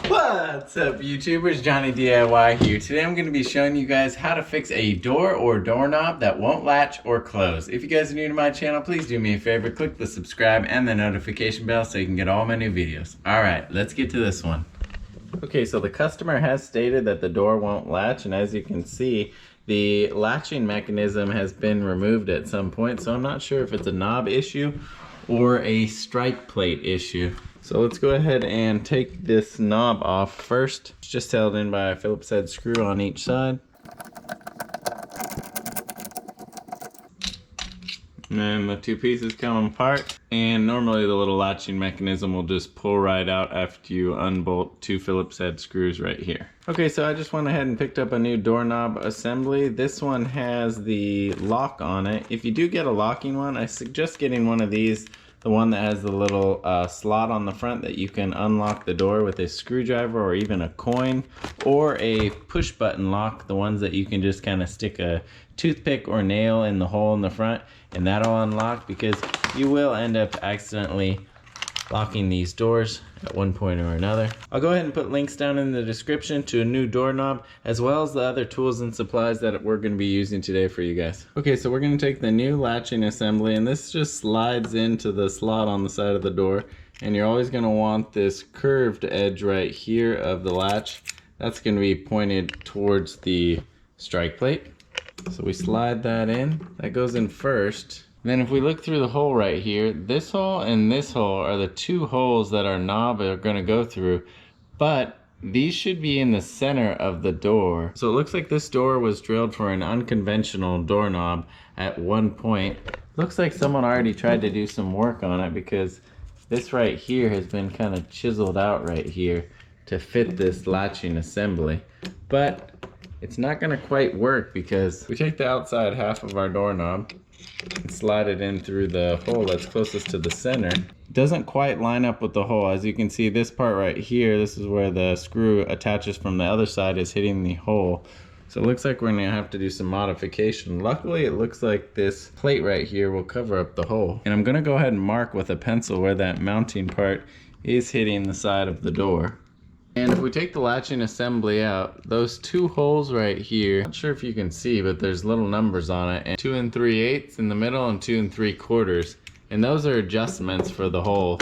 What's up, YouTubers? Johnny DIY here. Today I'm going to be showing you guys how to fix a door or doorknob that won't latch or close. If you guys are new to my channel, please do me a favor, click the subscribe and the notification bell so you can get all my new videos. Alright, let's get to this one. Okay, so the customer has stated that the door won't latch, and as you can see, the latching mechanism has been removed at some point, so I'm not sure if it's a knob issue or a strike plate issue. So let's go ahead and take this knob off first. It's just held in by a Phillips head screw on each side. And then the two pieces come apart, and normally the little latching mechanism will just pull right out after you unbolt two Phillips head screws right here. Okay, so I just went ahead and picked up a new doorknob assembly. This one has the lock on it. If you do get a locking one, I suggest getting one of these, the one that has the little slot on the front that you can unlock the door with a screwdriver or even a coin, or a push button lock, the ones that you can just kind of stick a toothpick or nail in the hole in the front and that'll unlock, because you will end up accidentally locking these doors at one point or another. I'll go ahead and put links down in the description to a new doorknob, as well as the other tools and supplies that we're going to be using today for you guys. Okay, so we're going to take the new latching assembly, and this just slides into the slot on the side of the door, and you're always going to want this curved edge right here of the latch. That's going to be pointed towards the strike plate. So we slide that in. That goes in first. Then if we look through the hole right here, this hole and this hole are the two holes that our knob are going to go through, but these should be in the center of the door. So it looks like this door was drilled for an unconventional doorknob at one point. Looks like someone already tried to do some work on it, because this right here has been kind of chiseled out right here to fit this latching assembly. But it's not going to quite work, because we take the outside half of our doorknob and slide it in through the hole that's closest to the center. It doesn't quite line up with the hole. As you can see, this part right here, this is where the screw attaches from the other side, is hitting the hole. So it looks like we're going to have to do some modification. Luckily, it looks like this plate right here will cover up the hole. And I'm going to go ahead and mark with a pencil where that mounting part is hitting the side of the door. And if we take the latching assembly out, those two holes right here, not sure if you can see, but there's little numbers on it, and 2 3/8 in the middle and 2 3/4. And those are adjustments for the hole,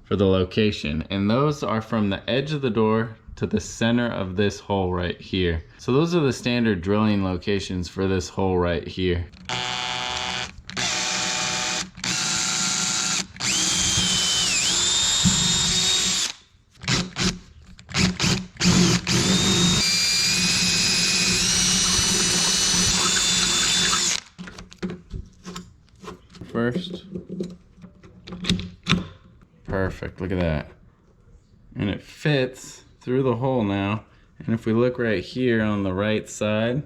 for the location. And those are from the edge of the door to the center of this hole right here. So those are the standard drilling locations for this hole right here. First. Perfect, look at that. And it fits through the hole now. And if we look right here on the right side,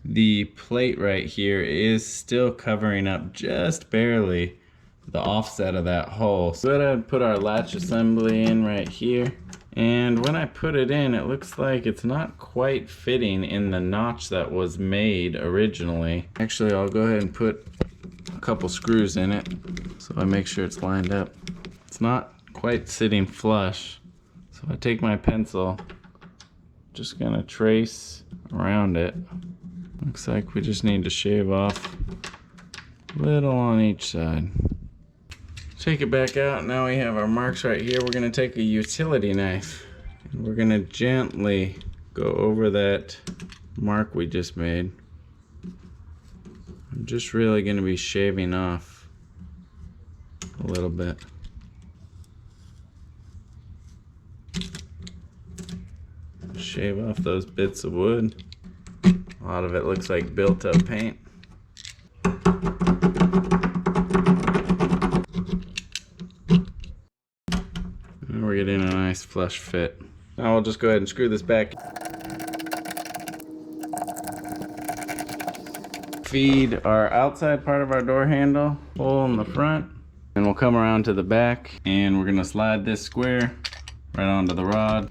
the plate right here is still covering up just barely the offset of that hole. So go ahead and put our latch assembly in right here. And when I put it in, it looks like it's not quite fitting in the notch that was made originally. Actually, I'll go ahead and put a couple screws in it so I make sure it's lined up. It's not quite sitting flush, so I take my pencil, just gonna trace around it. Looks like we just need to shave off a little on each side. Take it back out. Now we have our marks right here. We're gonna take a utility knife and we're gonna gently go over that mark we just made. I'm just really going to be shaving off a little bit. Shave off those bits of wood. A lot of it looks like built up paint. And we're getting a nice flush fit. Now we'll just go ahead and screw this back. Feed our outside part of our door handle, hole in the front, and we'll come around to the back, and we're gonna slide this square right onto the rod.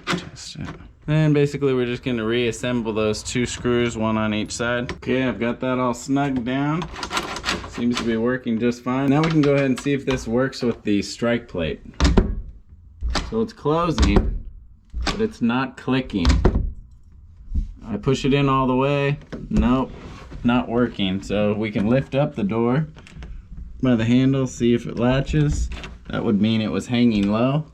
Test it. Then basically we're just gonna reassemble those two screws, one on each side. Okay, I've got that all snugged down. So Seems to be working just fine. Now we can go ahead and see if this works with the strike plate. So it's closing, but it's not clicking. I push it in all the way. Nope, not working. So we can lift up the door by the handle, see if it latches. That would mean it was hanging low.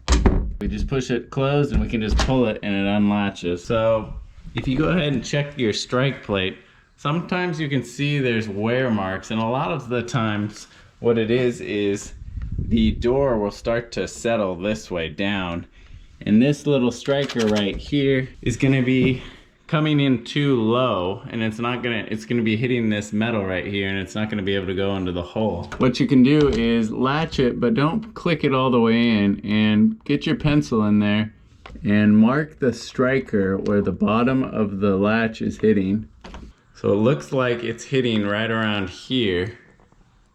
We just push it closed and we can just pull it and it unlatches. So if you go ahead and check your strike plate, sometimes you can see there's wear marks, and a lot of the times what it is the door will start to settle this way down, and this little striker right here is going to be coming in too low, and it's going to be hitting this metal right here, and it's not going to be able to go into the hole. What you can do is latch it, but don't click it all the way in, and get your pencil in there and mark the striker where the bottom of the latch is hitting. So it looks like it's hitting right around here,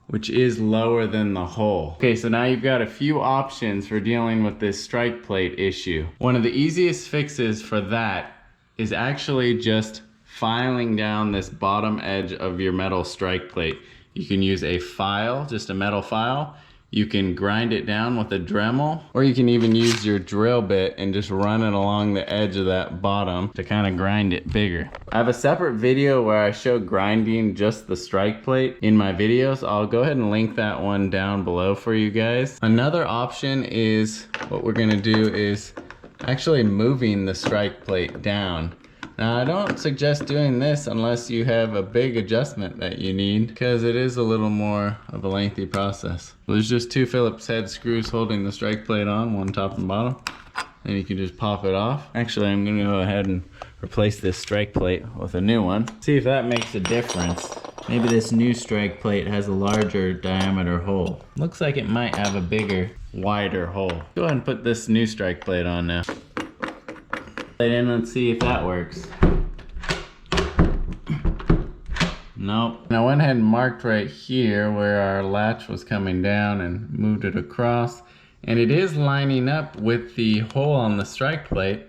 which is lower than the hole. Okay, so now you've got a few options for dealing with this strike plate issue. One of the easiest fixes for that is actually just filing down this bottom edge of your metal strike plate. You can use a file, just a metal file. You can grind it down with a Dremel, or you can even use your drill bit and just run it along the edge of that bottom to kind of grind it bigger. I have a separate video where I show grinding just the strike plate in my videos. I'll go ahead and link that one down below for you guys. Another option is, what we're gonna do is actually moving the strike plate down. Now, I don't suggest doing this unless you have a big adjustment that you need, because it is a little more of a lengthy process. There's just 2 Phillips head screws holding the strike plate on, one top and bottom. Then you can just pop it off. Actually, I'm gonna go ahead and replace this strike plate with a new one. See if that makes a difference. Maybe this new strike plate has a larger diameter hole. Looks like it might have a bigger, wider hole. Go ahead and put this new strike plate on now. And let's see if that works. Nope. And I went ahead and marked right here where our latch was coming down and moved it across. And it is lining up with the hole on the strike plate.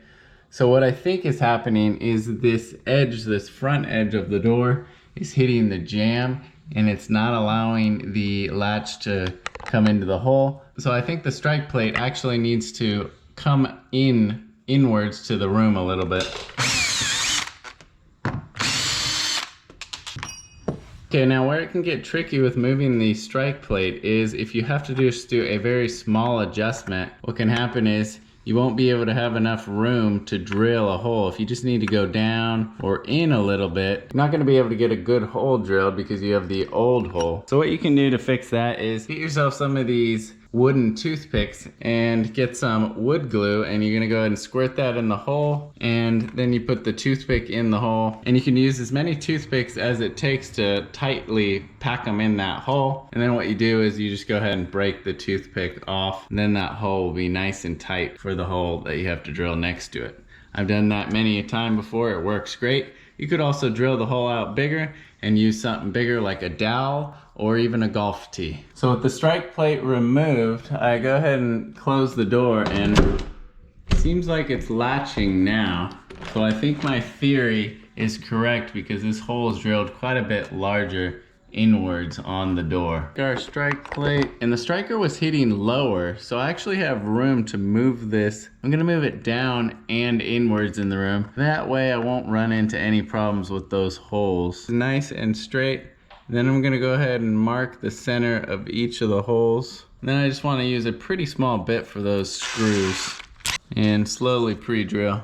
So what I think is happening is this edge, this front edge of the door is hitting the jamb, and it's not allowing the latch to come into the hole. So I think the strike plate actually needs to come inwards to the room a little bit. Okay, now where it can get tricky with moving the strike plate is if you have to just do a very small adjustment, what can happen is you won't be able to have enough room to drill a hole. If you just need to go down or in a little bit, you're not gonna be able to get a good hole drilled because you have the old hole. So what you can do to fix that is get yourself some of these wooden toothpicks and get some wood glue, and you're gonna go ahead and squirt that in the hole, and then you put the toothpick in the hole, and you can use as many toothpicks as it takes to tightly pack them in that hole. And then what you do is you just go ahead and break the toothpick off, and then that hole will be nice and tight for the hole that you have to drill next to it. I've done that many a time before. It works great. You could also drill the hole out bigger and use something bigger like a dowel or even a golf tee. So with the strike plate removed, I go ahead and close the door, and it seems like it's latching now. So I think my theory is correct because this hole is drilled quite a bit larger inwards on the door. Our strike plate, and the striker was hitting lower, so I actually have room to move this. I'm gonna move it down and inwards in the room. That way I won't run into any problems with those holes. Nice and straight. Then I'm gonna go ahead and mark the center of each of the holes. And then I just wanna use a pretty small bit for those screws and slowly pre-drill.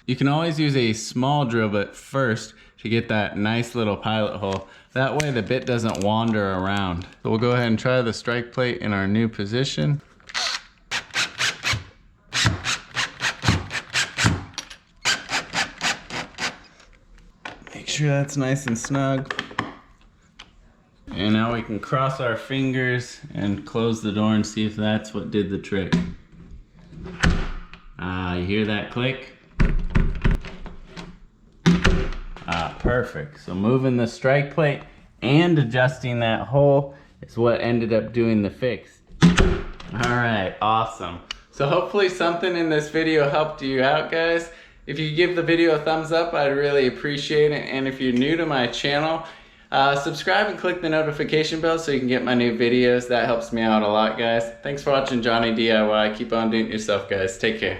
You can always use a small drill bit first to get that nice little pilot hole. That way the bit doesn't wander around. So we'll go ahead and try the strike plate in our new position. Make sure that's nice and snug. And now we can cross our fingers and close the door and see if that's what did the trick. You hear that click? Perfect. So moving the strike plate and adjusting that hole is what ended up doing the fix. All right, awesome. So hopefully something in this video helped you out, guys. If you give the video a thumbs up, I'd really appreciate it. And if you're new to my channel, subscribe and click the notification bell so you can get my new videos. That helps me out a lot, guys. Thanks for watching Johnny DIY. Keep on doing it yourself, guys. Take care.